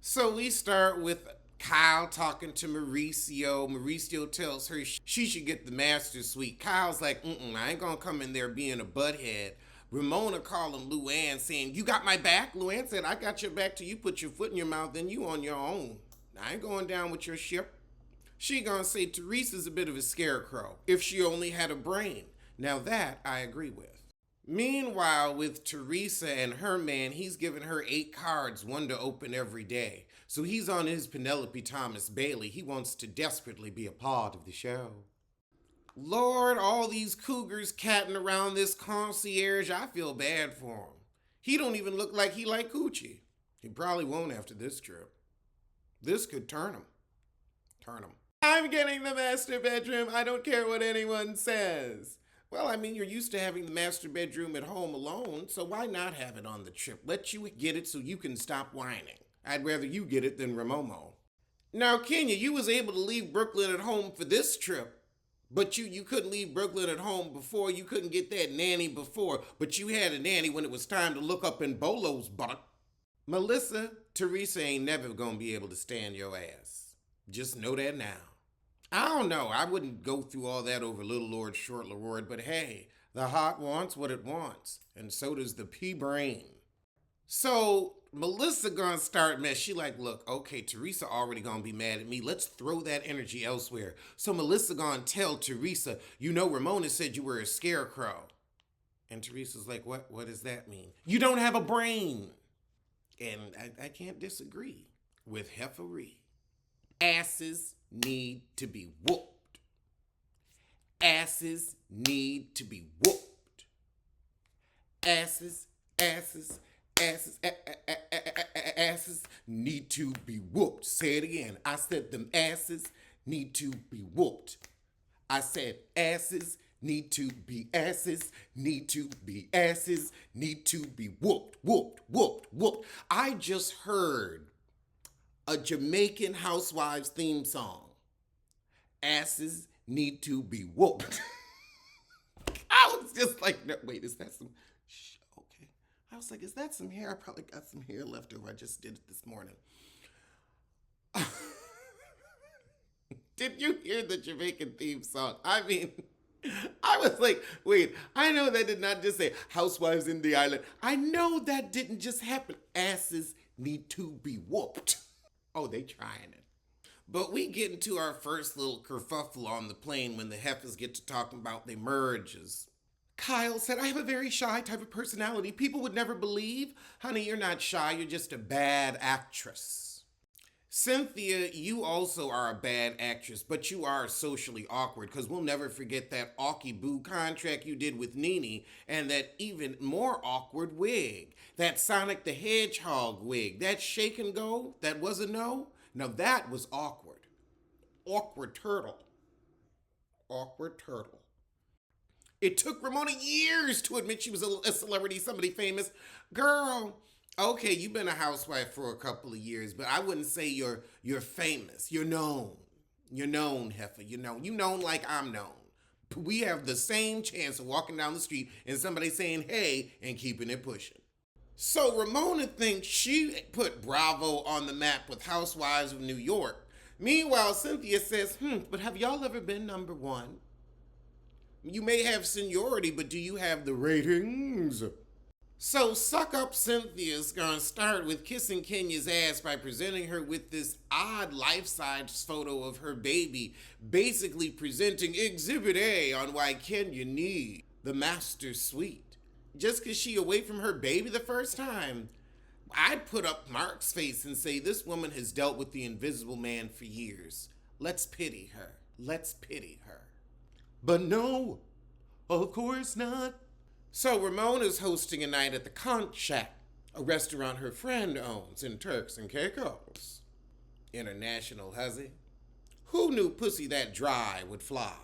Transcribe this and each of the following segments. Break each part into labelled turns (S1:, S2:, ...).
S1: So we start with Kyle talking to Mauricio. Mauricio tells her she should get the master suite. Kyle's like, I ain't gonna come in there being a butthead. Ramona calling Luann saying, you got my back? Luann said, I got your back till you put your foot in your mouth, then you on your own. I ain't going down with your ship. She gonna say Teresa's a bit of a scarecrow if she only had a brain. Now that I agree with. Meanwhile, with Teresa and her man, he's given her 8 cards, one to open every day. So he's on his Penelope Thomas Bailey. He wants to desperately be a part of the show. Lord, all these cougars catting around this concierge, I feel bad for him. He don't even look like he like coochie. He probably won't after this trip. This could turn him. Turn him. I'm getting the master bedroom. I don't care what anyone says. Well, I mean, you're used to having the master bedroom at home alone, so why not have it on the trip? Let you get it so you can stop whining. I'd rather you get it than Ramomo. Now, Kenya, you was able to leave Brooklyn at home for this trip, but you couldn't leave Brooklyn at home before. You couldn't get that nanny before, but you had a nanny when it was time to look up in Bolo's butt. Melissa, Teresa ain't never gonna be able to stand your ass. Just know that now. I don't know. I wouldn't go through all that over Little Lord, Short Lord, but hey, the heart wants what it wants, and so does the pea brain. So Melissa gonna start mess. She like, look, okay, Teresa already gonna be mad at me. Let's throw that energy elsewhere. So Melissa gonna tell Teresa, you know Ramona said you were a scarecrow. And Teresa's like, what does that mean? You don't have a brain. And I can't disagree with Heffery. Asses need to be whooped. Asses need to be whooped. Asses need to be whooped. Say it again. I said them asses need to be whooped. I said asses need to be whooped. I just heard a Jamaican Housewives theme song. Asses need to be whooped. I was just like, no, wait, is that some... Okay. I was like, is that some hair? I probably got some hair left over. I just did it this morning. Did you hear the Jamaican theme song? I mean, I was like, wait, I know that did not just say Housewives in the Island. I know that didn't just happen. Asses need to be whooped. Oh, they trying it. But we get into our first little kerfuffle on the plane when the heifers get to talking about their merges. Kyle said, I have a very shy type of personality. People would never believe. Honey, you're not shy. You're just a bad actress. Cynthia, you also are a bad actress, but you are socially awkward because we'll never forget that Awky Boo contract you did with Nene and that even more awkward wig. That Sonic the Hedgehog wig. That shake and go that was a no. Now that was awkward. Awkward turtle. Awkward turtle. It took Ramona years to admit she was a celebrity, somebody famous. Girl, okay, you've been a housewife for a couple of years, but I wouldn't say you're famous. You're known. You're known, heifer. You're known. You known like I'm known. We have the same chance of walking down the street and somebody saying hey and keeping it pushing. So Ramona thinks she put Bravo on the map with Housewives of New York. Meanwhile, Cynthia says, but have y'all ever been number one? You may have seniority, but do you have the ratings? So Suck Up Cynthia's gonna start with kissing Kenya's ass by presenting her with this odd life-size photo of her baby, basically presenting Exhibit A on why Kenya needs the master suite. Just because she away from her baby the first time, I'd put up Mark's face and say this woman has dealt with the invisible man for years. Let's pity her. Let's pity her. But no, of course not. So Ramona's hosting a night at the Conch Shack, a restaurant her friend owns in Turks and Caicos. International hussy. Who knew pussy that dry would fly?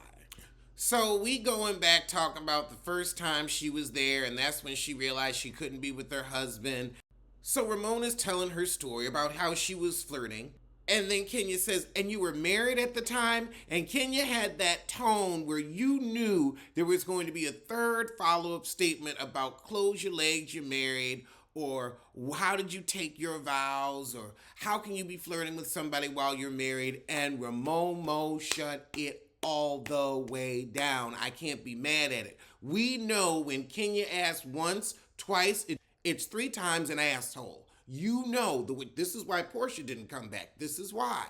S1: So we going back talking about the first time she was there, and that's when she realized she couldn't be with her husband. So Ramona's telling her story about how she was flirting. And then Kenya says, and you were married at the time? And Kenya had that tone where you knew there was going to be a third follow-up statement about close your legs, you're married, or how did you take your vows, or how can you be flirting with somebody while you're married? And Ramona shut it all the way down. I can't be mad at it. We know when Kenya asks once, twice, it's three times an asshole. You know, this is why Portia didn't come back. This is why.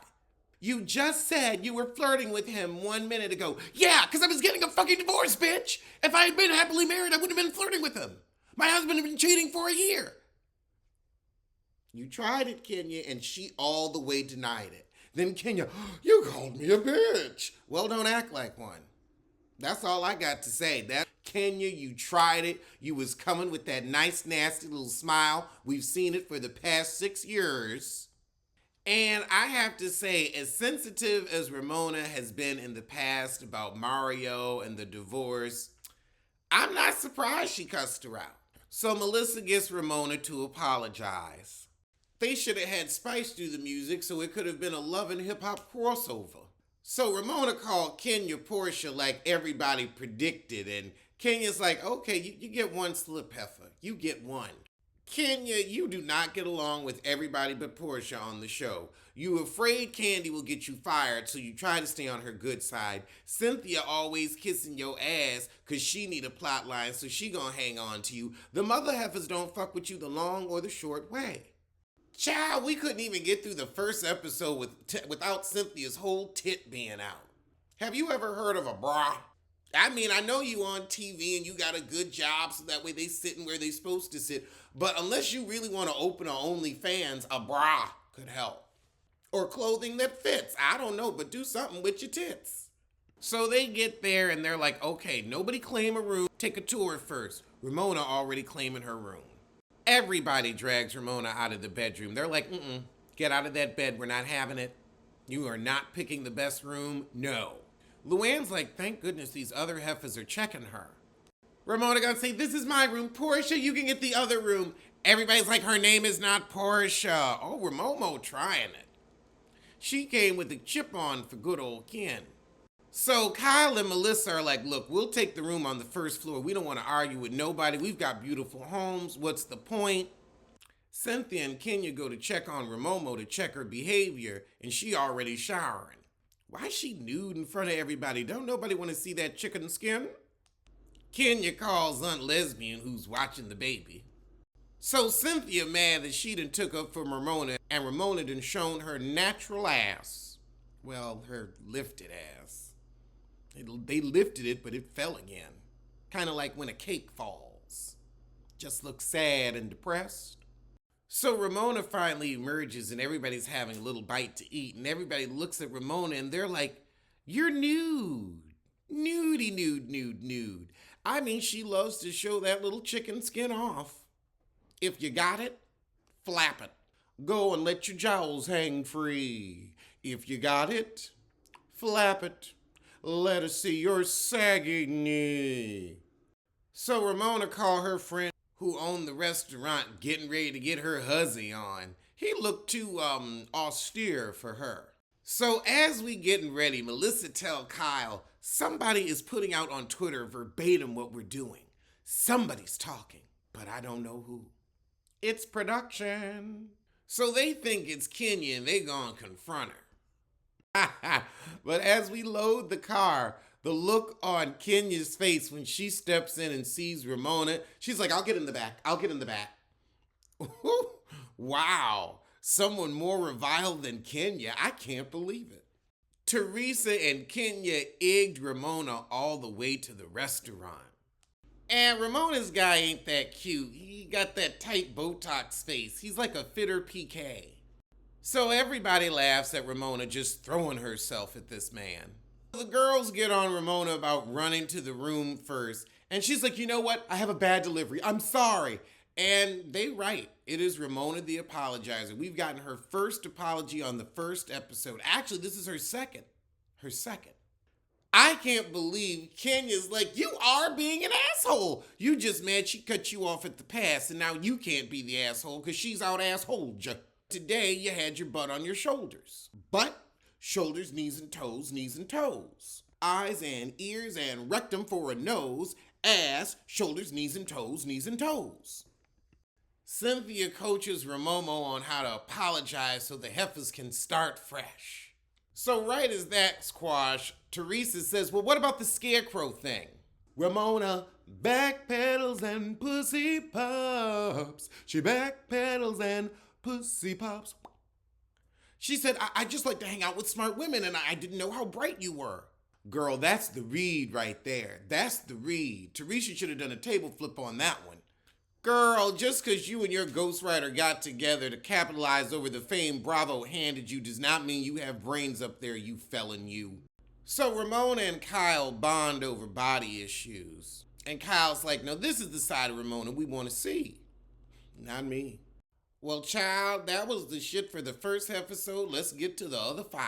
S1: You just said you were flirting with him 1 minute ago. Yeah, because I was getting a fucking divorce, bitch. If I had been happily married, I wouldn't have been flirting with him. My husband had been cheating for a year. You tried it, Kenya, and she all the way denied it. Then Kenya, you called me a bitch. Well, don't act like one. That's all I got to say. That Kenya, you tried it. You was coming with that nice, nasty little smile. We've seen it for the past 6 years. And I have to say, as sensitive as Ramona has been in the past about Mario and the divorce, I'm not surprised she cussed her out. So Melissa gets Ramona to apologize. They should have had Spice do the music so it could have been a love and hip hop crossover. So Ramona called Kenya Portia like everybody predicted, and Kenya's like, okay, you get one slip, heifer. You get one. Kenya, you do not get along with everybody but Portia on the show. You afraid Candy will get you fired, so you try to stay on her good side. Cynthia always kissing your ass because she need a plot line, so she gonna hang on to you. The mother heifers don't fuck with you the long or the short way. Child, we couldn't even get through the first episode without Cynthia's whole tit being out. Have you ever heard of a bra? I mean, I know you on TV and you got a good job so that way they sitting where they supposed to sit, but unless you really want to open a OnlyFans, a bra could help. Or clothing that fits. I don't know, but do something with your tits. So they get there and they're like, okay, nobody claim a room. Take a tour first. Ramona already claiming her room. Everybody drags Ramona out of the bedroom. They're like, get out of that bed. We're not having it. You are not picking the best room. No. Luann's like, thank goodness these other heifers are checking her. Ramona gonna say, this is my room. Portia, you can get the other room. Everybody's like, her name is not Portia. Oh, Ramona trying it. She came with a chip on for good old Ken. So Kyle and Melissa are like, look, we'll take the room on the first floor. We don't want to argue with nobody. We've got beautiful homes. What's the point? Cynthia and Kenya go to check on Ramona to check her behavior, and she already showering. Why is she nude in front of everybody? Don't nobody want to see that chicken skin? Kenya calls Aunt Lesbian, who's watching the baby. So Cynthia mad that she done took up for Ramona, and Ramona done shown her natural ass. Well, her lifted ass. They lifted it, but it fell again. Kind of like when a cake falls. Just looks sad and depressed. So Ramona finally emerges and everybody's having a little bite to eat, and everybody looks at Ramona and they're like, you're nude. Nudie, nude, nude, nude. I mean, she loves to show that little chicken skin off. If you got it, flap it. Go and let your jowls hang free. If you got it, flap it. Let us see your sagging knee. So Ramona called her friend who owned the restaurant getting ready to get her huzzy on. He looked too austere for her. So as we getting ready, Melissa tell Kyle, somebody is putting out on Twitter verbatim what we're doing. Somebody's talking, but I don't know who. It's production. So they think it's Kenya and they gonna confront her. But as we load the car, the look on Kenya's face when she steps in and sees Ramona, she's like, I'll get in the back. I'll get in the back. Wow. Someone more reviled than Kenya. I can't believe it. Teresa and Kenya egged Ramona all the way to the restaurant. And Ramona's guy ain't that cute. He got that tight Botox face. He's like a fitter PK. So everybody laughs at Ramona just throwing herself at this man. The girls get on Ramona about running to the room first. And she's like, you know what? I have a bad delivery. I'm sorry. And they right. It is Ramona the apologizer. We've gotten her first apology on the first episode. Actually, this is her second. Her second. I can't believe Kenya's like, you are being an asshole. You just mad she cut you off at the pass, and now you can't be the asshole because she's out assholed you. Today, you had your butt on your shoulders. Butt, shoulders, knees and toes, knees and toes. Eyes and ears and rectum for a nose. Ass, shoulders, knees and toes, knees and toes. Cynthia coaches Ramona on how to apologize so the heifers can start fresh. So right as that squash, Teresa says, well, what about the scarecrow thing? Ramona backpedals and pussy pops. She backpedals and pussy pops. She said, I just like to hang out with smart women and I didn't know how bright you were. Girl, that's the read right there. That's the read. Teresa should have done a table flip on that one. Girl, just because you and your ghostwriter got together to capitalize over the fame Bravo handed you does not mean you have brains up there, you felon you. So Ramona and Kyle bond over body issues. And Kyle's like, no, this is the side of Ramona we want to see. Not me. Well, child, that was the shit for the first episode. Let's get to the other 5.